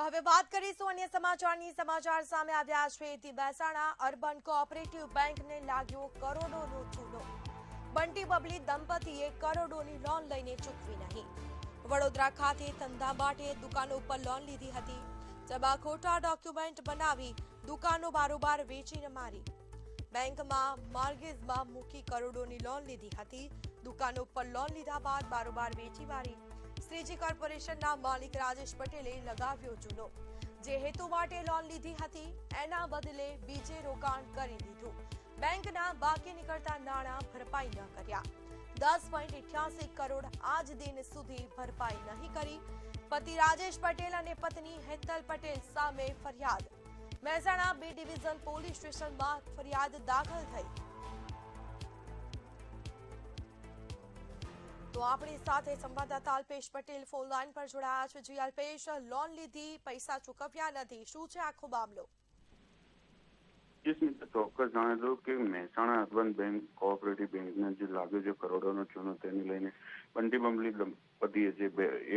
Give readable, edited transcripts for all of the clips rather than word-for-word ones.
હવે વાત કરીશું અન્ય સમાચારની। સમાચાર સામે આવ્યા છે તે મહેસાણા અર્બન કોઓપરેટિવ બેંકને લાગ્યો કરોડોનો ચૂનો। બંટી બબલી દંપતીએ કરોડોની લોન લઈને ચૂકવી નહીં। વડોદરા ખાતે ધંધા માટે દુકાનો પર લોન લીધી હતી, જેમાં ખોટા ડોક્યુમેન્ટ બનાવી દુકાનો બારોબાર વેચીને મારી। બેંકમાં મોર્ગેજમાં મૂકી કરોડોની લોન લીધી હતી। દુકાનો પર લોન લીધા બાદ બારોબાર વેચી મારી। શ્રીજી કોર્પોરેશનના માલિક રાજેશ પટેલે લગાવ્યો ચૂનો। જે હેતુ માટે લોન લીધી હતી એના બદલે બીજે રોકાણ કરી દીધું। બેંકના બાકી નીકળતા નાણાં ભરપાઈ ન કર્યા। 10.88 કરોડ આજ દિન સુધી ભરપાઈ નહીં કરી। પતિ રાજેશ પટેલ અને પત્ની હેતલ પટેલ સામે ફરિયાદ। મહેસાણા બી ડિવિઝન પોલીસ સ્ટેશનમાં ફરિયાદ દાખલ થઈ। તો આપણી સાથે સંવાદદાતા અલ્પેશ પટેલ ફોન લાઈન પર જોડાયા છે। જી અલ્પેશ, લોન લીધી, પૈસા ચૂકવ્યા નથી, શું છે આખો મામલો? ચોક્કસ જાણી દઉં કે મહેસાણા અર્બન બેંક કોઓપરેટિવ બેંકને જે લાગ્યો છે કરોડોનો ચૂનો, તેને લઈને બંટી બબલી દંપતીએ જે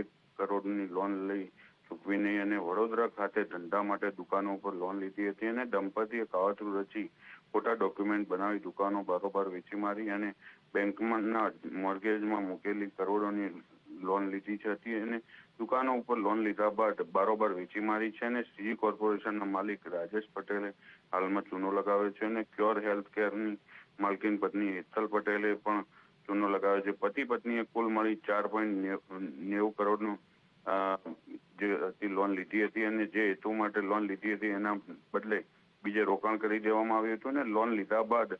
1 કરોડની લોન લઈ ચૂકવી નહીં અને વડોદરા ખાતે ધંધા માટે દુકાનો ઉપર લોન લીધી હતી અને દંપતીએ કાવતરું રચી ખોટા ડોક્યુમેન્ટ બનાવી દુકાનો બારોબાર વેચી મારી અને બેંકમાં મોર્ગેજમાં મૂકેલી કરોડોની લોન લીધી હતી અને દુકાનો ઉપર લોન લીધા બાદ બારોબાર વેચી મારી છે અને શ્રીજી કોર્પોરેશનના માલિક રાજેશ પટેલે હાલમાં ચૂનો લગાવ્યો છે અને ક્યોર હેલ્થ કેરની માલકીન પત્ની હેતલ પટેલે પણ ચૂનો લગાવ્યો છે। પતિ પત્નીએ કુલ મળી 4.90 કરોડનું જે લોન લીધી હતી અને જે હેતુ માટે લોન લીધી હતી એના બદલે બીજે રોકાણ કરી દેવામાં આવ્યું હતું અને લોન લીધા બાદ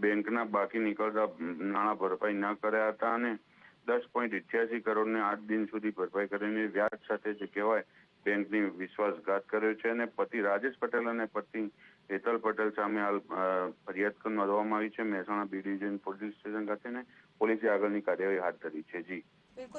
બેંકના બાકી નીકળતા નાણાં ભરપાઈ ન કર્યા હતા અને 10.88 કરોડને 8 દિન સુધી ભરપાઈ કરીને વ્યાજ સાથે જે કહેવાય બેંકની વિશ્વાસઘાત કર્યો છે અને પતિ રાજેશ પટેલ અને પત્ની હેતલ પટેલ સામે હાલ ફરિયાદ નોંધવામાં આવી છે। Mehsana B division police station ખાતે પોલીસે આગળની કાર્યવાહી હાથ ધરી છે। જી બિલકુલ।